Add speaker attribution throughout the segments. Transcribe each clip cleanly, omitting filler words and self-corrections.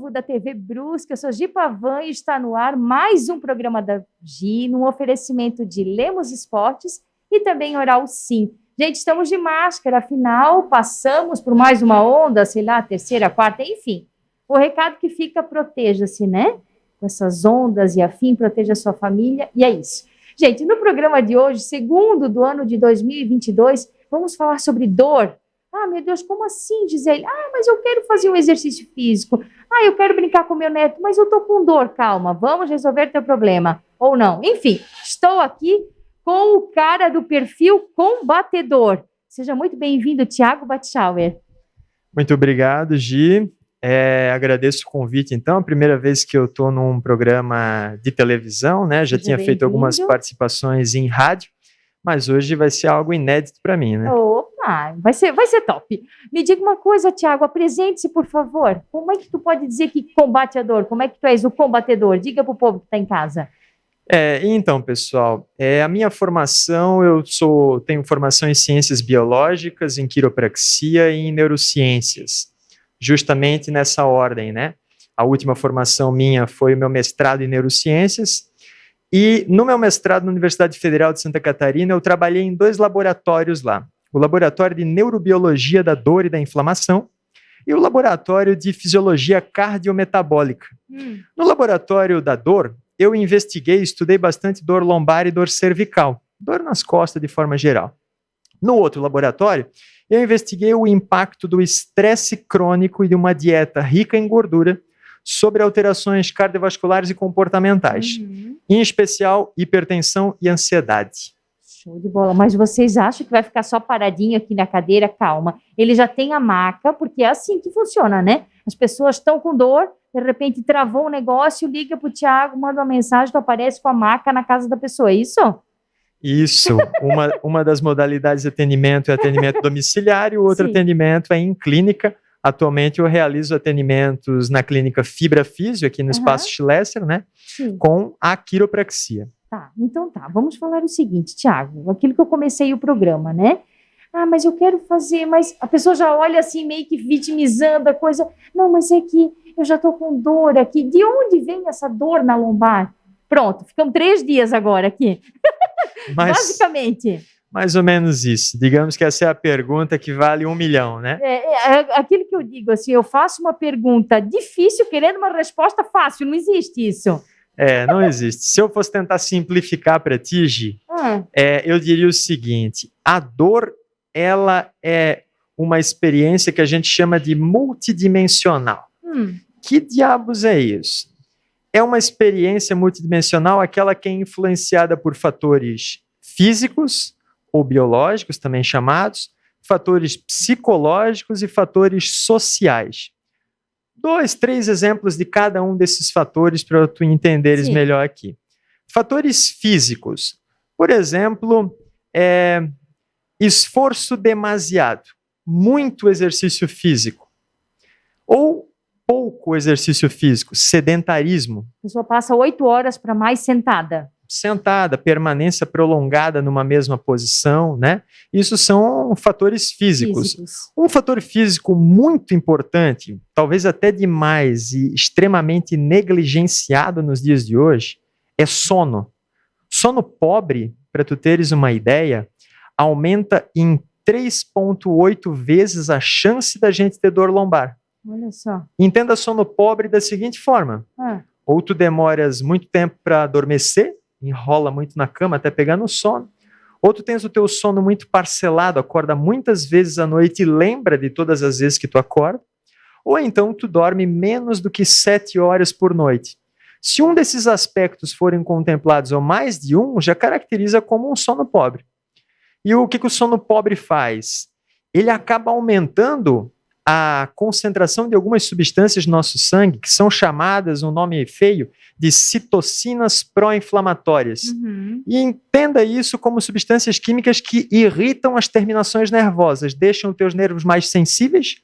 Speaker 1: povo da TV Brusque, eu sou Gi Pavan e está no ar mais um programa da Gi, num oferecimento de Lemos Esportes e também Oral Sim. Gente, estamos de máscara, afinal, passamos por mais uma onda, sei lá, terceira, quarta, enfim. O recado que fica, proteja-se, né? Com essas ondas e afim, proteja a sua família, e é isso. Gente, no programa de hoje, segundo do ano de 2022, vamos falar sobre dor. Ah, meu Deus, como assim, Gisele? Ah, mas eu quero fazer um exercício físico. Ah, eu quero brincar com meu neto, mas eu tô com dor. Calma, vamos resolver teu problema. Ou não. Enfim, estou aqui com o cara do perfil combatedor. Seja muito bem-vindo, Thiago Batschauer.
Speaker 2: Muito obrigado, Gi. Agradeço o convite, então. A primeira vez que eu estou num programa de televisão, né? Já tinha feito algumas participações em rádio, mas hoje vai ser algo inédito para mim, né?
Speaker 1: Opa, vai ser top. Me diga uma coisa, Thiago, apresente-se, por favor. Como é que tu pode dizer que combate a dor? Como é que tu és o combatedor? Diga para o povo que está em casa.
Speaker 2: Então, pessoal, a minha formação, tenho formação em ciências biológicas, em quiropraxia e em neurociências, justamente nessa ordem, né? A última formação minha foi o meu mestrado em neurociências, e no meu mestrado na Universidade Federal de Santa Catarina, eu trabalhei em 2 laboratórios lá. O Laboratório de Neurobiologia da Dor e da Inflamação e o Laboratório de Fisiologia Cardiometabólica. No Laboratório da Dor, eu estudei bastante dor lombar e dor cervical, dor nas costas de forma geral. No outro laboratório, eu investiguei o impacto do estresse crônico e de uma dieta rica em gordura sobre alterações cardiovasculares e comportamentais, em especial hipertensão e ansiedade.
Speaker 1: Show de bola, mas vocês acham que vai ficar só paradinho aqui na cadeira? Calma, ele já tem a maca, porque é assim que funciona, né? As pessoas estão com dor, de repente travou um negócio, liga para o Thiago, manda uma mensagem, tu aparece com a maca na casa da pessoa, é isso?
Speaker 2: Isso, uma das modalidades de atendimento é atendimento domiciliário, outro
Speaker 1: Sim.
Speaker 2: Atendimento é em clínica. Atualmente eu realizo atendimentos na clínica Fibra Físio, aqui no Espaço Schlesser, né?
Speaker 1: Sim.
Speaker 2: Com a quiropraxia.
Speaker 1: Tá, então tá, vamos falar o seguinte, Thiago, aquilo que eu comecei o programa, né? Ah, mas eu quero fazer, mas a pessoa já olha assim, meio que vitimizando a coisa. Não, mas é que eu já tô com dor aqui. De onde vem essa dor na lombar? Pronto, ficamos 3 dias agora aqui. Basicamente.
Speaker 2: Mais ou menos isso. Digamos que essa é a pergunta que vale 1 milhão, né?
Speaker 1: Aquilo que eu digo, assim, eu faço uma pergunta difícil querendo uma resposta fácil, não existe isso.
Speaker 2: Não existe. Se eu fosse tentar simplificar para ti, Gi, eu diria o seguinte: a dor, ela é uma experiência que a gente chama de multidimensional. Que diabos é isso? É uma experiência multidimensional, aquela que é influenciada por fatores físicos ou biológicos, também chamados, fatores psicológicos e fatores sociais. 2, 3 exemplos de cada um desses fatores para tu entenderes melhor aqui. Fatores físicos. Por exemplo, esforço demasiado, muito exercício físico. Ou pouco exercício físico, sedentarismo.
Speaker 1: A pessoa passa 8 horas para mais sentada.
Speaker 2: Permanência prolongada numa mesma posição, né? Isso são fatores físicos. Um fator físico muito importante, talvez até demais e extremamente negligenciado nos dias de hoje, é sono. Sono pobre, para tu teres uma ideia, aumenta em 3,8 vezes a chance da gente ter dor lombar.
Speaker 1: Olha só.
Speaker 2: Entenda sono pobre da seguinte forma: ou tu demoras muito tempo para adormecer, enrola muito na cama até pegar no sono, ou tu tens o teu sono muito parcelado, acorda muitas vezes à noite e lembra de todas as vezes que tu acorda, ou então tu dorme menos do que 7 horas por noite. Se um desses aspectos forem contemplados, ou mais de um, já caracteriza como um sono pobre. E o que o sono pobre faz? Ele acaba aumentando a concentração de algumas substâncias no nosso sangue, que são chamadas, um nome feio, de citocinas pró-inflamatórias. E entenda isso como substâncias químicas que irritam as terminações nervosas, deixam os teus nervos mais sensíveis.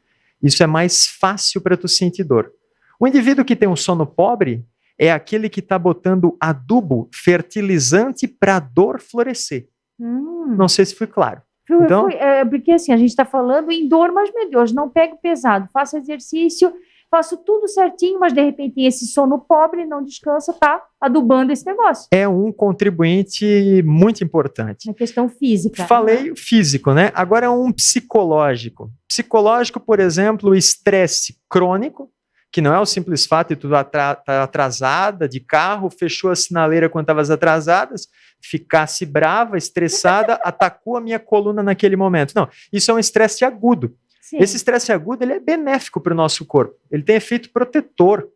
Speaker 2: Isso é mais fácil para tu sentir dor. O indivíduo que tem um sono pobre é aquele que está botando adubo fertilizante para a dor florescer. Não sei se foi claro.
Speaker 1: Então, porque assim, a gente está falando em dor, mas, meu Deus, não pegue pesado, faça exercício, faço tudo certinho, mas de repente esse sono pobre, não descansa, tá adubando esse negócio.
Speaker 2: É um contribuinte muito importante.
Speaker 1: Na questão física.
Speaker 2: Falei físico, né? Agora é um psicológico. Psicológico, por exemplo, o estresse crônico, que não é o simples fato de tu estar atrasada de carro, fechou a sinaleira quando estavas atrasadas, ficasse brava, estressada, atacou a minha coluna naquele momento. Não, isso é um estresse agudo. Sim. Esse estresse agudo ele é benéfico para o nosso corpo, ele tem efeito protetor.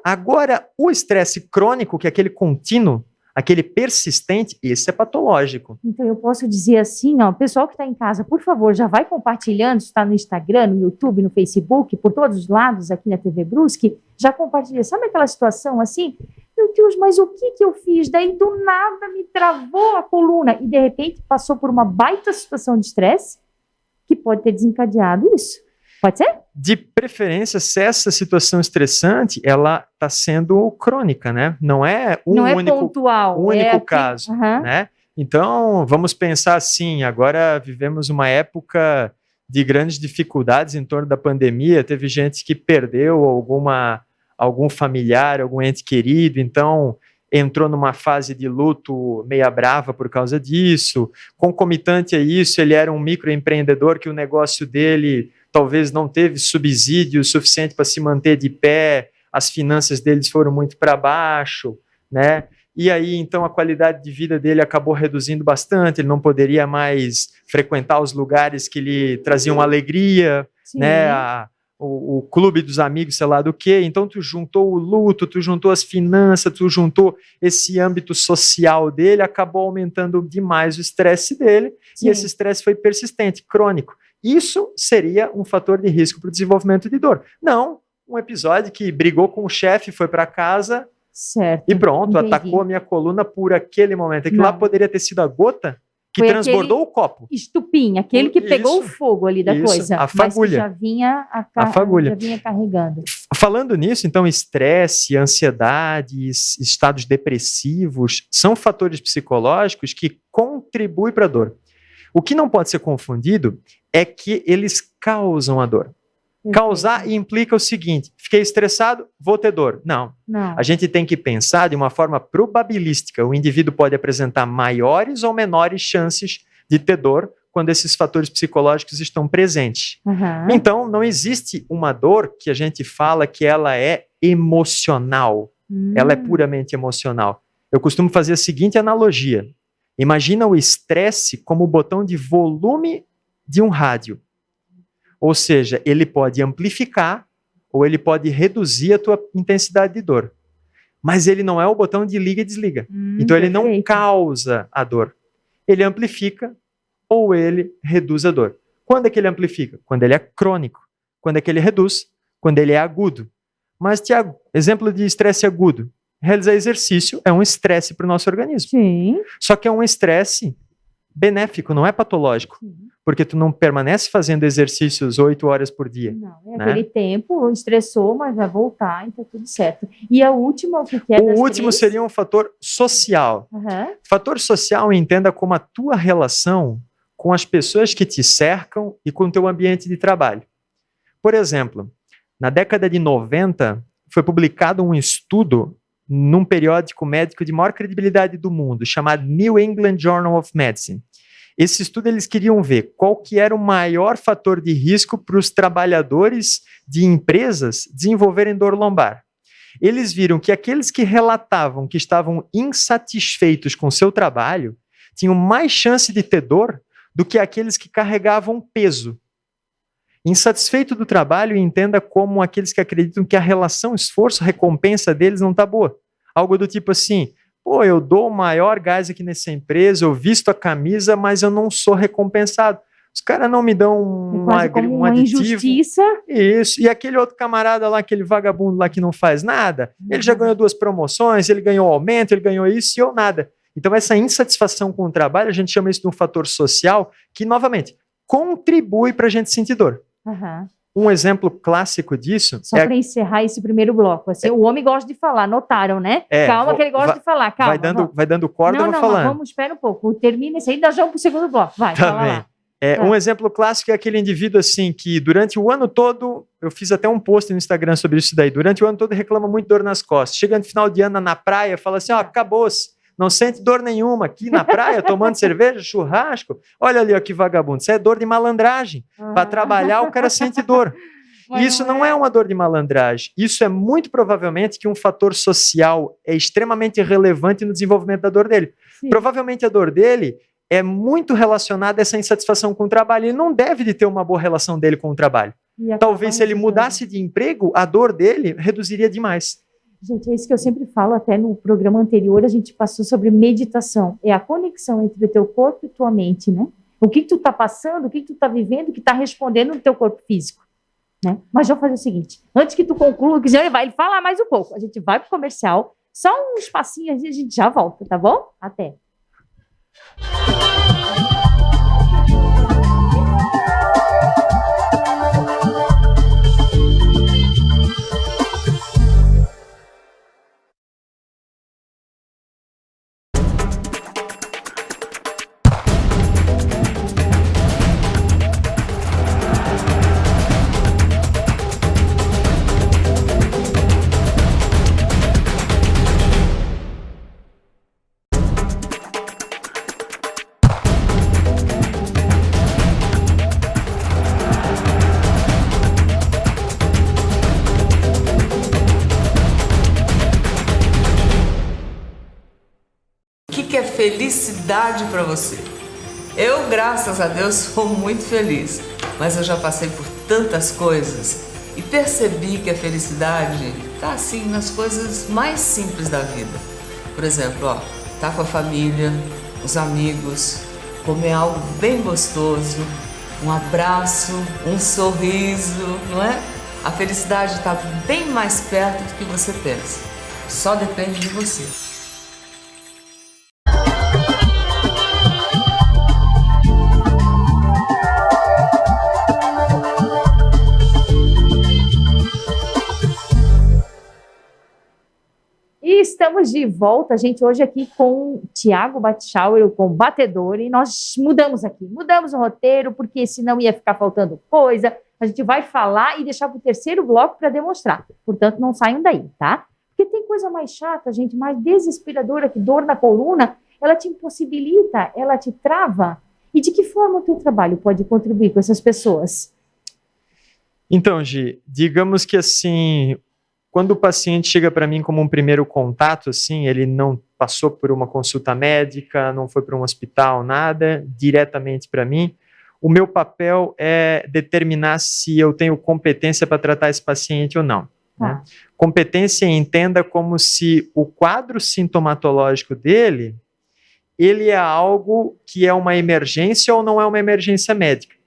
Speaker 2: Agora, o estresse crônico, que é aquele contínuo, aquele persistente, esse é patológico.
Speaker 1: Então eu posso dizer assim, ó, pessoal que está em casa, por favor, já vai compartilhando, está no Instagram, no YouTube, no Facebook, por todos os lados aqui na TV Brusque, já compartilha. Sabe aquela situação assim? Meu Deus, mas o que eu fiz? Daí do nada me travou a coluna e de repente passou por uma baita situação de estresse que pode ter desencadeado isso. Pode ser?
Speaker 2: De preferência, se essa situação estressante, ela está sendo crônica, né? Não é
Speaker 1: pontual,
Speaker 2: único caso, né? Então, vamos pensar assim, agora vivemos uma época de grandes dificuldades em torno da pandemia, teve gente que perdeu algum familiar, algum ente querido, então entrou numa fase de luto meia brava por causa disso. Concomitante a isso, ele era um microempreendedor que o negócio dele talvez não teve subsídio suficiente para se manter de pé, as finanças deles foram muito para baixo, né? E aí, então, a qualidade de vida dele acabou reduzindo bastante, ele não poderia mais frequentar os lugares que lhe traziam alegria, né? O clube dos amigos, sei lá do quê. Então, tu juntou o luto, tu juntou as finanças, tu juntou esse âmbito social dele, acabou aumentando demais o estresse dele, e esse estresse foi persistente, crônico. Isso seria um fator de risco para o desenvolvimento de dor. Não, um episódio que brigou com o chefe, foi para casa e pronto, atacou a minha coluna por aquele momento. Aquilo lá poderia ter sido a gota que foi transbordou o copo.
Speaker 1: Estupim, aquele que pegou o fogo ali da coisa.
Speaker 2: A fagulha.
Speaker 1: Mas que já vinha carregando.
Speaker 2: Falando nisso, então, estresse, ansiedades, estados depressivos, são fatores psicológicos que contribuem para a dor. O que não pode ser confundido é que eles causam a dor. Causar implica o seguinte: fiquei estressado, vou ter dor. Não. A gente tem que pensar de uma forma probabilística. O indivíduo pode apresentar maiores ou menores chances de ter dor quando esses fatores psicológicos estão presentes. Então, não existe uma dor que a gente fala que ela é emocional. Ela é puramente emocional. Eu costumo fazer a seguinte analogia. Imagina o estresse como o botão de volume de um rádio. Ou seja, ele pode amplificar ou ele pode reduzir a tua intensidade de dor. Mas ele não é o botão de liga e desliga. Então ele não causa a dor. Ele amplifica ou ele reduz a dor. Quando é que ele amplifica? Quando ele é crônico. Quando é que ele reduz? Quando ele é agudo. Mas, Tiago, exemplo de estresse agudo. Realizar exercício é um estresse para o nosso organismo.
Speaker 1: Sim.
Speaker 2: Só que é um estresse benéfico, não é patológico. Porque tu não permanece fazendo exercícios 8 horas por dia. Não,
Speaker 1: aquele tempo, estressou, mas vai voltar, então tudo certo. E a última, o que é?
Speaker 2: O último seria um fator social. Fator social, entenda como a tua relação com as pessoas que te cercam e com o teu ambiente de trabalho. Por exemplo, na década de 90, foi publicado um estudo num periódico médico de maior credibilidade do mundo, chamado New England Journal of Medicine. Esse estudo eles queriam ver qual que era o maior fator de risco para os trabalhadores de empresas desenvolverem dor lombar. Eles viram que aqueles que relatavam que estavam insatisfeitos com seu trabalho tinham mais chance de ter dor do que aqueles que carregavam peso. Insatisfeito do trabalho, entenda como aqueles que acreditam que a relação esforço-recompensa deles não está boa. Algo do tipo assim: pô, eu dou o maior gás aqui nessa empresa, eu visto a camisa, mas eu não sou recompensado. Os caras não me dão um aditivo.
Speaker 1: Injustiça.
Speaker 2: Isso. E aquele outro camarada lá, aquele vagabundo lá que não faz nada, ele já ganhou 2 promoções, ele ganhou aumento, ele ganhou isso e eu nada. Então essa insatisfação com o trabalho, a gente chama isso de um fator social que, novamente, contribui para a gente sentir dor. Um exemplo clássico disso...
Speaker 1: Só para encerrar esse primeiro bloco. Assim, o homem gosta de falar, notaram, né? Calma que ele gosta de falar, calma.
Speaker 2: Vai dando corda, eu vou falando.
Speaker 1: Vamos, espera um pouco. Termina esse aí, ainda já vamos pro segundo bloco. Vai, fala lá.
Speaker 2: Um exemplo clássico é aquele indivíduo assim que durante o ano todo, eu fiz até um post no Instagram sobre isso daí, durante o ano todo reclama muito de dor nas costas. Chega no final de ano na praia, fala assim, acabou-se, não sente dor nenhuma aqui na praia, tomando cerveja, churrasco. Olha ali, ó, que vagabundo, isso é dor de malandragem. Para trabalhar o cara sente dor. E isso não é uma dor de malandragem, isso é muito provavelmente que um fator social é extremamente relevante no desenvolvimento da dor dele. Sim. Provavelmente a dor dele é muito relacionada a essa insatisfação com o trabalho. Ele não deve de ter uma boa relação dele com o trabalho. Talvez se ele mudasse de emprego, a dor dele reduziria demais.
Speaker 1: Gente, é isso que eu sempre falo, até no programa anterior a gente passou sobre meditação. É a conexão entre o teu corpo e tua mente, né? O que tu tá passando, o que tu tá vivendo, o que tá respondendo no teu corpo físico, né? Mas vamos fazer o seguinte, antes que tu conclua, que ele vai falar mais um pouco, a gente vai pro comercial, só um espacinho e a gente já volta, tá bom? Até.
Speaker 3: Felicidade para você. Eu, graças a Deus, sou muito feliz, mas eu já passei por tantas coisas e percebi que a felicidade tá assim nas coisas mais simples da vida. Por exemplo, tá com a família, os amigos, comer algo bem gostoso, um abraço, um sorriso, não é? A felicidade está bem mais perto do que você pensa. Só depende de você.
Speaker 1: Estamos de volta, gente, hoje aqui com o Thiago Batschauer, com o Batedor, e nós mudamos o roteiro, porque senão ia ficar faltando coisa, a gente vai falar e deixar para o terceiro bloco para demonstrar, portanto não saiam daí, tá? Porque tem coisa mais chata, gente, mais desesperadora que dor na coluna, ela te impossibilita, ela te trava, e de que forma o teu trabalho pode contribuir com essas pessoas?
Speaker 2: Então, Gi, digamos que assim, quando o paciente chega para mim como um primeiro contato, assim, ele não passou por uma consulta médica, não foi para um hospital, nada, diretamente para mim, o meu papel é determinar se eu tenho competência para tratar esse paciente ou não. Né? Competência entenda como se o quadro sintomatológico dele, ele é algo que é uma emergência ou não é uma emergência médica.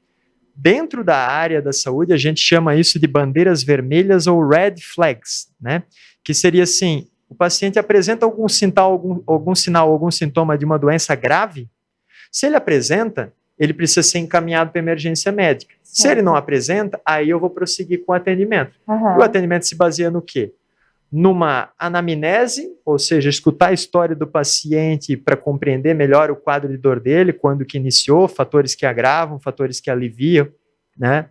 Speaker 2: Dentro da área da saúde, a gente chama isso de bandeiras vermelhas ou red flags, né? Que seria assim, o paciente apresenta algum sinal, algum sintoma de uma doença grave, se ele apresenta, ele precisa ser encaminhado para emergência médica. Certo. Se ele não apresenta, aí eu vou prosseguir com o atendimento. Uhum. O atendimento se baseia no quê? Numa anamnese, ou seja, escutar a história do paciente para compreender melhor o quadro de dor dele, quando que iniciou, fatores que agravam, fatores que aliviam, né?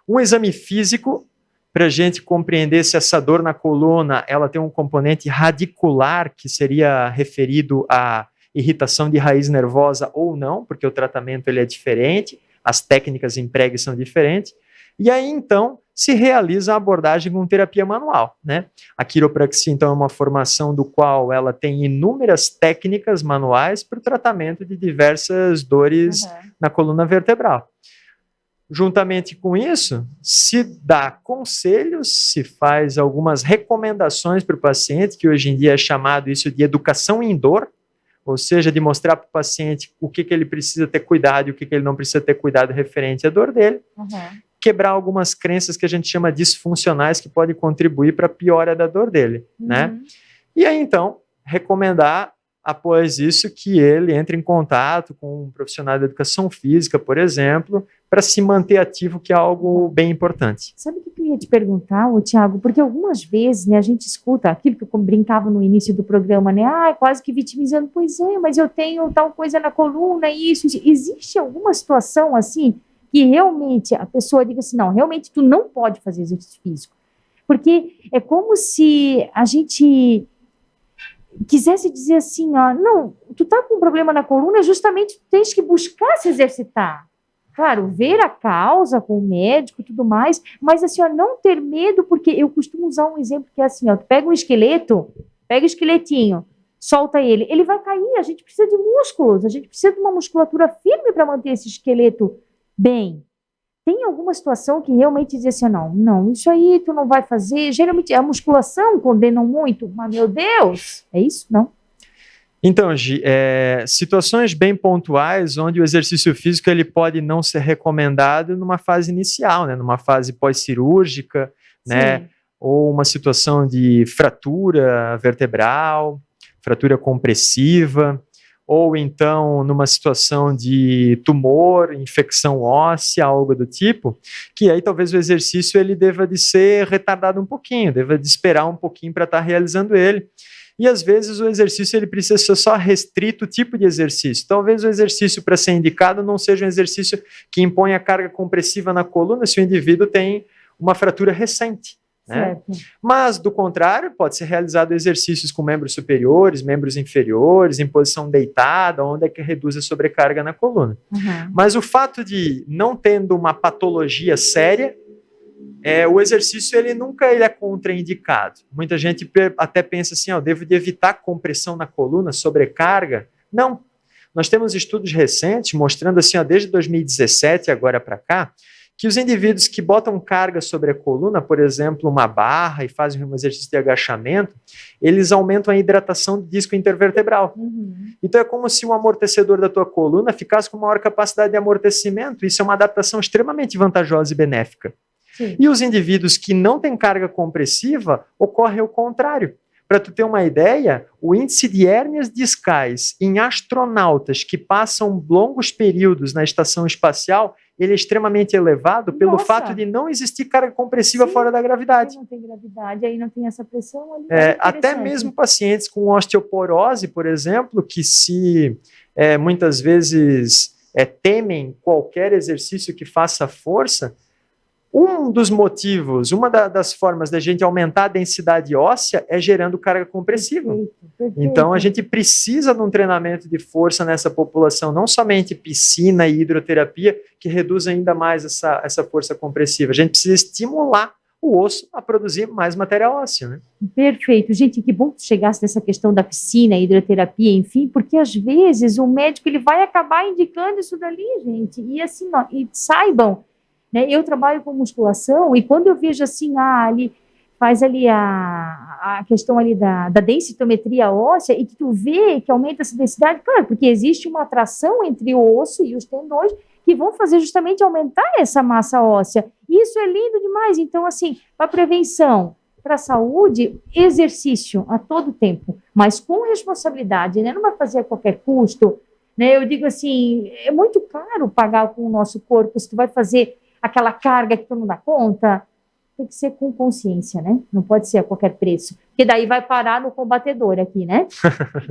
Speaker 2: Um exame físico, para a gente compreender se essa dor na coluna, ela tem um componente radicular, que seria referido à irritação de raiz nervosa ou não, porque o tratamento ele é diferente, as técnicas empregues são diferentes, e aí então se realiza a abordagem com terapia manual, né? A quiropraxia, então, é uma formação do qual ela tem inúmeras técnicas manuais para o tratamento de diversas dores na coluna vertebral. Juntamente com isso, se dá conselhos, se faz algumas recomendações para o paciente, que hoje em dia é chamado isso de educação em dor, ou seja, de mostrar para o paciente o que ele precisa ter cuidado e o que ele não precisa ter cuidado referente à dor dele. Quebrar algumas crenças que a gente chama disfuncionais que podem contribuir para a piora da dor dele, né? E aí, então, recomendar após isso, que ele entre em contato com um profissional de educação física, por exemplo, para se manter ativo, que é algo bem importante.
Speaker 1: Sabe o que eu ia te perguntar, Tiago? Porque algumas vezes, né, a gente escuta aquilo que eu brincava no início do programa, né? Quase que vitimizando. Pois é, mas eu tenho tal coisa na coluna, isso. Existe alguma situação assim que realmente a pessoa diga assim, não, realmente tu não pode fazer exercício físico? Porque é como se a gente quisesse dizer assim, não, tu tá com um problema na coluna, justamente tu tens que buscar se exercitar. Claro, ver a causa com o médico e tudo mais, mas assim, não ter medo, porque eu costumo usar um exemplo que é assim, tu pega um esqueleto, pega o esqueletinho, solta ele vai cair, a gente precisa de músculos, a gente precisa de uma musculatura firme para manter esse esqueleto bem. Tem alguma situação que realmente diz assim, não, isso aí tu não vai fazer, geralmente a musculação condenam muito, mas meu Deus, é isso? Não?
Speaker 2: Então, Gi, situações bem pontuais onde o exercício físico ele pode não ser recomendado numa fase inicial, né, numa fase pós-cirúrgica, né, ou uma situação de fratura vertebral, fratura compressiva, ou então numa situação de tumor, infecção óssea, algo do tipo, que aí talvez o exercício ele deva de ser retardado um pouquinho, deva de esperar um pouquinho para estar realizando ele. E às vezes o exercício ele precisa ser só restrito o tipo de exercício. Talvez o exercício para ser indicado não seja um exercício que impõe a carga compressiva na coluna se o indivíduo tem uma fratura recente. Né? Mas, do contrário, pode ser realizado exercícios com membros superiores, membros inferiores, em posição deitada, onde é que reduz a sobrecarga na coluna. Mas o fato de não tendo uma patologia séria, o exercício ele nunca é contraindicado. Muita gente até pensa assim, eu devo de evitar compressão na coluna, sobrecarga. Não. Nós temos estudos recentes mostrando assim, desde 2017 agora para cá, que os indivíduos que botam carga sobre a coluna, por exemplo, uma barra e fazem um exercício de agachamento, eles aumentam a hidratação do disco intervertebral. Então é como se o amortecedor da tua coluna ficasse com maior capacidade de amortecimento. Isso é uma adaptação extremamente vantajosa e benéfica. Sim. E os indivíduos que não têm carga compressiva, ocorre o contrário. Para tu ter uma ideia, o índice de hérnias discais em astronautas que passam longos períodos na estação espacial, ele é extremamente elevado pelo fato de não existir carga compressiva fora da gravidade.
Speaker 1: Não tem gravidade, aí não tem essa pressão. Ali
Speaker 2: até mesmo pacientes com osteoporose, por exemplo, que se muitas vezes temem qualquer exercício que faça força, um dos motivos, uma das formas da gente aumentar a densidade óssea é gerando carga compressiva. Perfeito. Então, a gente precisa de um treinamento de força nessa população, não somente piscina e hidroterapia, que reduz ainda mais essa força compressiva. A gente precisa estimular o osso a produzir mais material ósseo, né? Perfeito.
Speaker 1: Gente, que bom que tu chegasse nessa questão da piscina, hidroterapia, enfim, porque às vezes o médico ele vai acabar indicando isso dali, gente. E assim, e saibam, né, eu trabalho com musculação e quando eu vejo assim, ali faz ali a questão ali da densitometria óssea e que tu vê que aumenta essa densidade, claro, porque existe uma atração entre o osso e os tendões que vão fazer justamente aumentar essa massa óssea. Isso é lindo demais. Então, assim, para prevenção, para a saúde, exercício a todo tempo, mas com responsabilidade, né? Não vai fazer a qualquer custo, né? Eu digo assim, é muito caro pagar com o nosso corpo se tu vai fazer aquela carga que tu não dá conta, tem que ser com consciência, né? Não pode ser a qualquer preço, porque daí vai parar no combatedor aqui, né?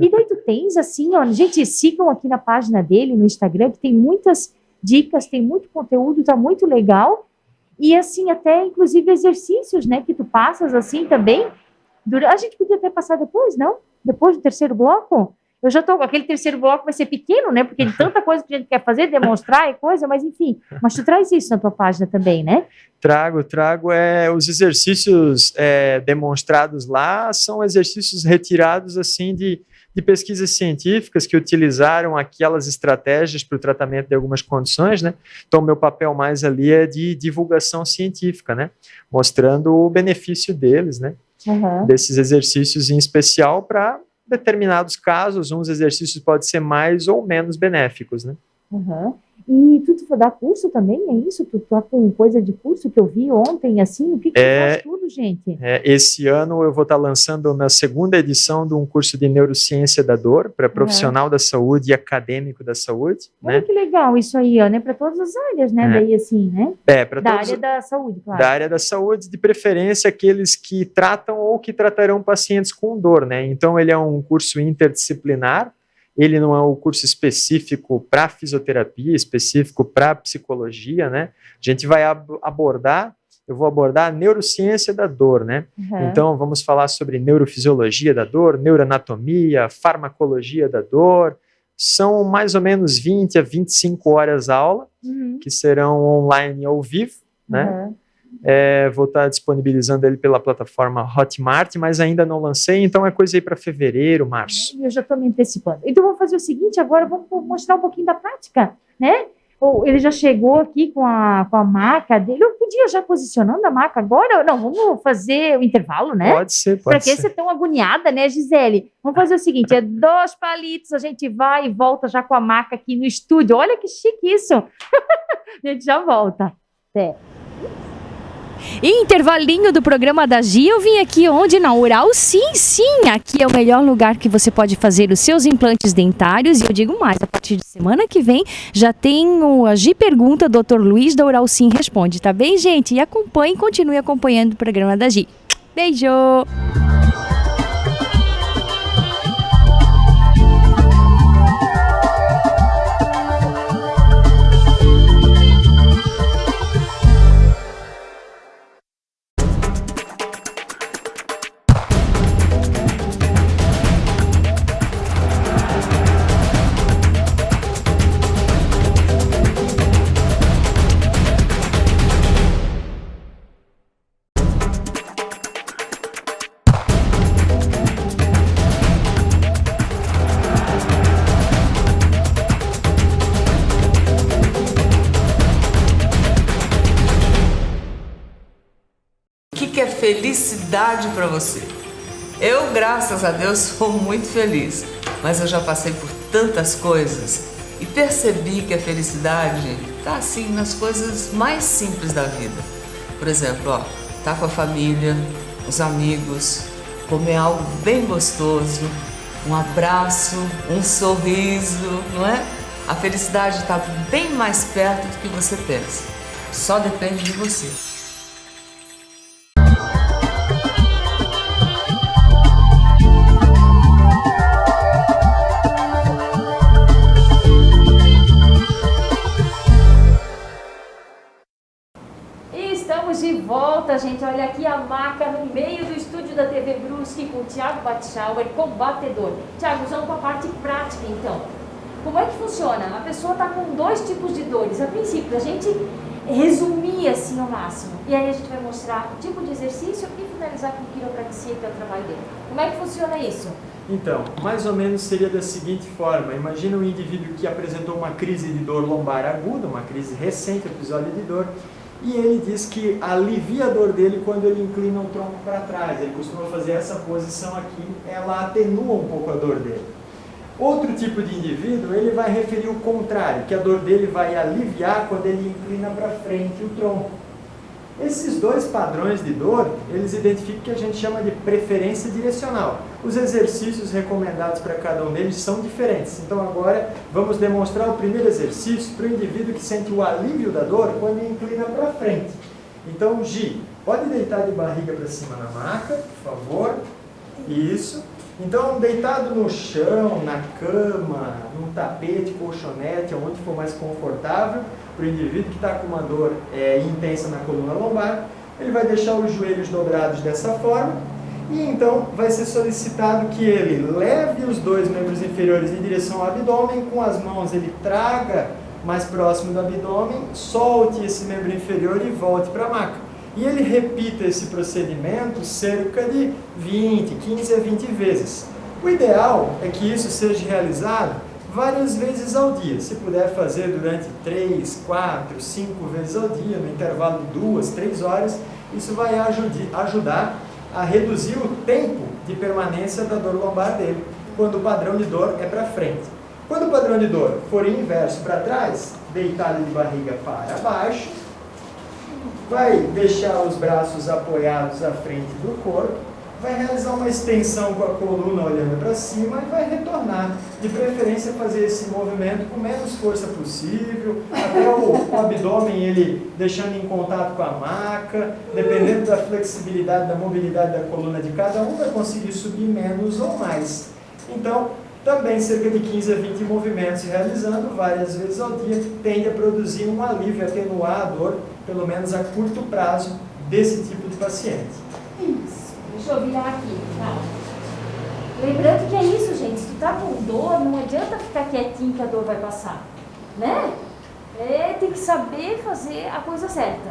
Speaker 1: E daí tu tens assim, gente, sigam aqui na página dele, no Instagram, que tem muitas dicas, tem muito conteúdo, tá muito legal, e assim, até inclusive exercícios, né, que tu passas assim também, a gente podia até passar depois, não? Depois do terceiro bloco? Eu já estou, aquele terceiro bloco vai ser pequeno, né? Porque de tanta coisa que a gente quer fazer, demonstrar e coisa, mas enfim. Mas tu traz isso na tua página também, né?
Speaker 2: Trago. Os exercícios demonstrados lá são exercícios retirados, assim, de pesquisas científicas que utilizaram aquelas estratégias para o tratamento de algumas condições, né? Então, o meu papel mais ali é de divulgação científica, né? Mostrando o benefício deles, né? Desses exercícios em especial para determinados casos, uns exercícios podem ser mais ou menos benéficos, né?
Speaker 1: E tu dá curso também, é isso? Tu tá com coisa de curso que eu vi ontem, assim? O que tu faz tudo, gente?
Speaker 2: Esse ano eu vou estar lançando a minha segunda edição de um curso de neurociência da dor para profissional da saúde e acadêmico da saúde.
Speaker 1: Olha, né? Que legal isso aí, ó, né? Para todas as áreas, né? Daí assim, né? Da área da saúde, claro.
Speaker 2: Da área da saúde, de preferência aqueles que tratam ou que tratarão pacientes com dor, né? Então ele é um curso interdisciplinar. Ele não é um curso específico para fisioterapia, específico para psicologia, né? A gente vai eu vou abordar a neurociência da dor, né? Então, vamos falar sobre neurofisiologia da dor, neuroanatomia, farmacologia da dor. São mais ou menos 20 a 25 horas aula, que serão online ao vivo, né? Vou estar disponibilizando ele pela plataforma Hotmart, mas ainda não lancei, então é coisa aí para fevereiro, março.
Speaker 1: Eu já estou me antecipando. Então vamos fazer o seguinte, agora vamos mostrar um pouquinho da prática, né? Ele já chegou aqui com a maca dele. Eu podia já posicionando a maca agora? Não, vamos fazer o intervalo, né?
Speaker 2: Pode ser.
Speaker 1: Para que você tão agoniada, né, Gisele? Vamos fazer o seguinte, 2 palitos, a gente vai e volta já com a maca aqui no estúdio. Olha que chique isso. A gente já volta. Até. Intervalinho do programa da Gi, eu vim aqui onde? Na Oral Sim, sim, aqui é o melhor lugar que você pode fazer os seus implantes dentários e eu digo mais, a partir de semana que vem já tem a Gi Pergunta, Dr. Luiz da Oral Sim Responde, tá bem, gente? E continue acompanhando o programa da Gi. Beijo!
Speaker 3: Felicidade para você. Eu, graças a Deus, sou muito feliz, mas eu já passei por tantas coisas e percebi que a felicidade tá assim nas coisas mais simples da vida. Por exemplo, tá com a família, os amigos, comer algo bem gostoso, um abraço, um sorriso, não é? A felicidade está bem mais perto do que você pensa. Só depende de você.
Speaker 1: De volta, gente, olha aqui a maca no meio do estúdio da TV Brusque com o Thiago Batschauer, combatedor. Thiago, vamos para a parte prática então. Como é que funciona? A pessoa está com 2 tipos de dores. A princípio, a gente resumir assim ao máximo. E aí a gente vai mostrar o tipo de exercício e finalizar com quiropraxia, que é o trabalho dele. Como é que funciona isso?
Speaker 2: Então, mais ou menos seria da seguinte forma. Imagina um indivíduo que apresentou uma crise de dor lombar aguda, uma crise recente, episódio de dor. E ele diz que alivia a dor dele quando ele inclina o tronco para trás. Ele costuma fazer essa posição aqui, ela atenua um pouco a dor dele. Outro tipo de indivíduo, ele vai referir o contrário, que a dor dele vai aliviar quando ele inclina para frente o tronco. Esses 2 padrões de dor, eles identificam o que a gente chama de preferência direcional. Os exercícios recomendados para cada um deles são diferentes. Então agora vamos demonstrar o primeiro exercício para o indivíduo que sente o alívio da dor quando ele inclina para frente. Então, Gi, pode deitar de barriga para cima na maca, por favor. Isso. Então, deitado no chão, na cama, num tapete, colchonete, onde for mais confortável, para o indivíduo que está com uma dor intensa na coluna lombar, ele vai deixar os joelhos dobrados dessa forma e então vai ser solicitado que ele leve os 2 membros inferiores em direção ao abdômen, com as mãos ele traga mais próximo do abdômen, solte esse membro inferior e volte para a maca. E ele repita esse procedimento cerca de 15 a 20 vezes. O ideal é que isso seja realizado várias vezes ao dia. Se puder fazer durante 3, 4, 5 vezes ao dia, no intervalo de 2, 3 horas, isso vai ajudar a reduzir o tempo de permanência da dor lombar dele, quando o padrão de dor é para frente. Quando o padrão de dor for inverso para trás, deitado de barriga para baixo, vai deixar os braços apoiados à frente do corpo, vai realizar uma extensão com a coluna olhando para cima e vai retornar. De preferência fazer esse movimento com menos força possível, até o abdômen ele deixando em contato com a maca, dependendo da flexibilidade, da mobilidade da coluna de cada um, vai conseguir subir menos ou mais. Então, também cerca de 15 a 20 movimentos realizando várias vezes ao dia, tende a produzir um alívio, atenuar a dor, pelo menos a curto prazo, desse tipo de paciente.
Speaker 1: Isso. Deixa eu virar aqui, tá? Lembrando que é isso, gente. Se tu tá com dor, não adianta ficar quietinho que a dor vai passar, né? Tem que saber fazer a coisa certa.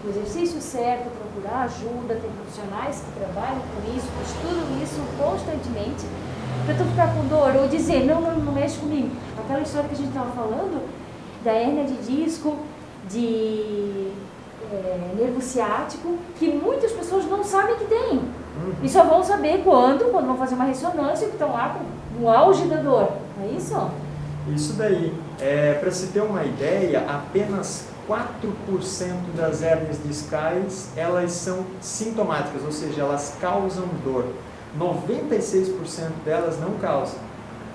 Speaker 1: O exercício certo, procurar ajuda, tem profissionais que trabalham com isso, que estudam isso constantemente. Pra tu ficar com dor ou dizer, não mexe comigo. Aquela história que a gente estava falando, da hérnia de disco, de nervo ciático, que muitas pessoas não sabem que tem. E só vão saber quando vão fazer uma ressonância, que estão lá no auge da dor. É isso?
Speaker 2: Isso daí. Para se ter uma ideia, apenas 4% das hérnias discais, elas são sintomáticas, ou seja, elas causam dor. 96% delas não causam.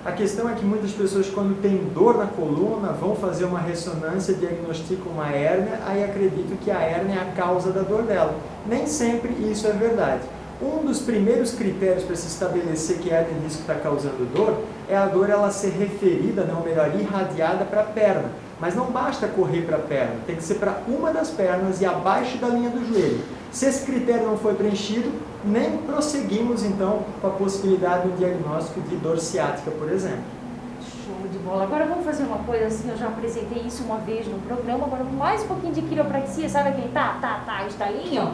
Speaker 2: A questão é que muitas pessoas, quando têm dor na coluna, vão fazer uma ressonância, diagnosticam uma hérnia, aí acreditam que a hérnia é a causa da dor dela. Nem sempre isso é verdade. Um dos primeiros critérios para se estabelecer que a hérnia de disco está causando dor é a dor ela ser referida, ou melhor, irradiada para a perna. Mas não basta correr para a perna, tem que ser para uma das pernas e abaixo da linha do joelho. Se esse critério não foi preenchido, nem prosseguimos então com a possibilidade do diagnóstico de dor ciática, por exemplo.
Speaker 1: Show de bola. Agora vamos fazer uma coisa assim, eu já apresentei isso uma vez no programa, agora mais um pouquinho de quiropraxia, sabe aquele estalinho?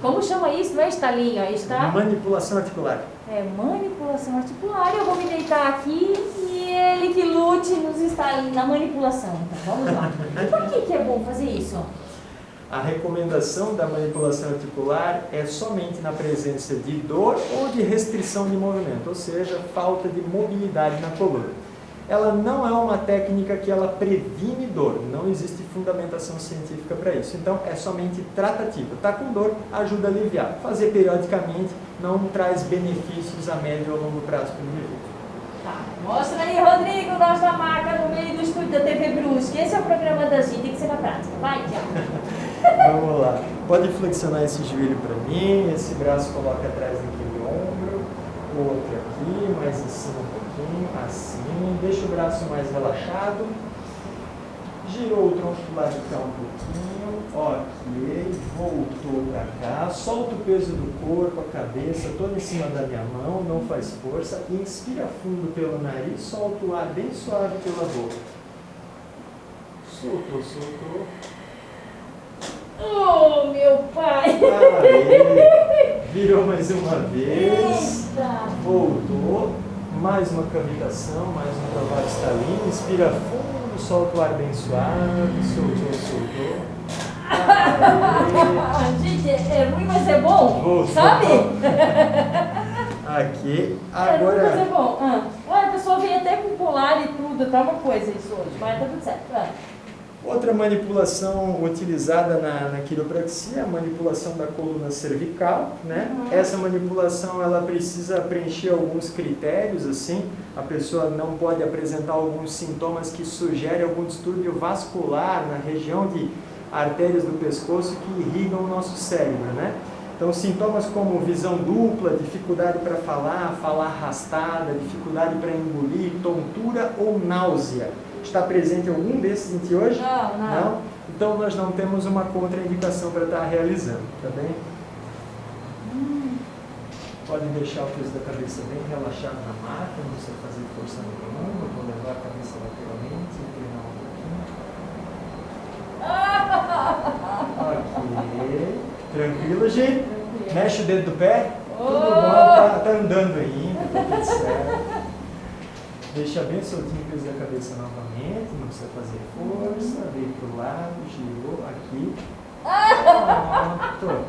Speaker 1: Como chama isso? Não é estalinho, é
Speaker 2: manipulação articular.
Speaker 1: É manipulação articular. Eu vou me deitar aqui e ele que lute nos estalinhos, na manipulação. Então, vamos lá. E por que é bom fazer isso?
Speaker 2: A recomendação da manipulação articular é somente na presença de dor ou de restrição de movimento, ou seja, falta de mobilidade na coluna. Ela não é uma técnica que ela previne dor, não existe fundamentação científica para isso. Então, é somente tratativa. Está com dor, ajuda a aliviar. Fazer periodicamente não traz benefícios a médio ou longo prazo para o indivíduo.
Speaker 1: Tá. Mostra aí, Rodrigo, nós da maca no meio do estúdio da TV Brusque. Esse é o programa da gente, tem que ser na prática. Vai, Tiago.
Speaker 2: Vamos lá. Pode flexionar esse joelho para mim, esse braço coloca atrás daquele ombro, o outro aqui, mais em cima um pouquinho, assim. Deixa o braço mais relaxado. Girou o tronco do lado de cá um pouquinho. Ok. Voltou para cá. Solta o peso do corpo, a cabeça, toda em cima da minha mão, não faz força. Inspira fundo pelo nariz, solta o ar bem suave pela boca. Soltou, soltou.
Speaker 1: Oh, meu pai!
Speaker 2: Aê. Virou mais uma vez.
Speaker 1: Eita.
Speaker 2: Voltou. Mais uma cavitação, mais um trabalho estalinho. Inspira fundo, solta o ar bem suave. Soltou, soltou.
Speaker 1: Gente, é ruim, mas é bom.
Speaker 2: Voltou.
Speaker 1: Sabe?
Speaker 2: Aqui.
Speaker 1: É ruim,
Speaker 2: Agora.
Speaker 1: mas é bom. Olha, a pessoa vem até com colar e tudo. Tá uma coisa isso hoje, mas tá tudo certo.
Speaker 2: Outra manipulação utilizada na quiropraxia é a manipulação da coluna cervical, né? Essa manipulação ela precisa preencher alguns critérios, assim, a pessoa não pode apresentar alguns sintomas que sugerem algum distúrbio vascular na região de artérias do pescoço que irrigam o nosso cérebro, né? Então, sintomas como visão dupla, dificuldade para falar, falar arrastada, dificuldade para engolir, tontura ou náusea. Está presente algum desses em ti hoje?
Speaker 1: Não.
Speaker 2: Então, nós não temos uma contraindicação para estar realizando, tá bem? Pode deixar o peso da cabeça bem relaxado na maca, não precisa fazer força nenhuma. Vou levar a cabeça lateralmente, inclinar um pouquinho. Ok. Tranquilo, gente? Tranquilo. Mexe o dedo do pé. Tudo bom, tá andando ainda, tá tudo certo. Deixa bem soltinho o peso da cabeça novamente, não precisa fazer força, veio para o lado, girou, aqui. Pronto.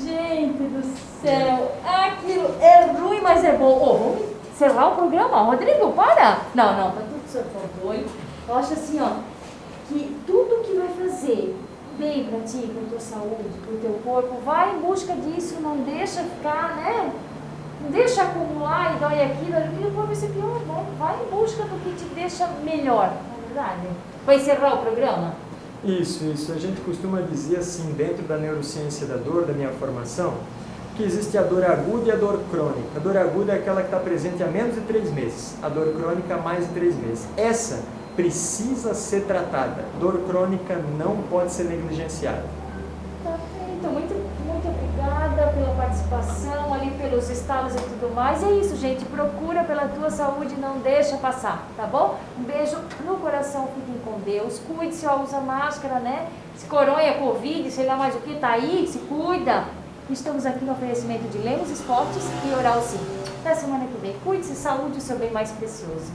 Speaker 1: Gente do céu, aquilo é ruim, mas é bom. Vamos encerrar o programa? Rodrigo, para! Não, tá tudo certo, foi. Eu acho assim, que tudo que vai fazer bem para ti, para a tua saúde, para o teu corpo, vai em busca disso, não deixa ficar, né? Não deixa acumular e dói aquilo, e vai ser pior, não. Vai em busca do que te deixa melhor, não é verdade? Vai encerrar o programa?
Speaker 2: Isso. A gente costuma dizer assim, dentro da neurociência da dor, da minha formação, que existe a dor aguda e a dor crônica. A dor aguda é aquela que está presente há menos de 3 meses. A dor crônica há mais de 3 meses. Essa precisa ser tratada. Dor crônica não pode ser negligenciada.
Speaker 1: Então, muito obrigada pela participação, ali pelos estalos e tudo mais. É isso, gente. Procura pela tua saúde, não deixa passar, tá bom? Um beijo no coração, fiquem com Deus. Cuide-se, ó, usa máscara, né? Se coronha, Covid, sei lá mais o que, tá aí, se cuida. Estamos aqui no oferecimento de Lemos Esportes e Oral Sim. Até semana que vem. Cuide-se, saúde, o seu bem mais precioso.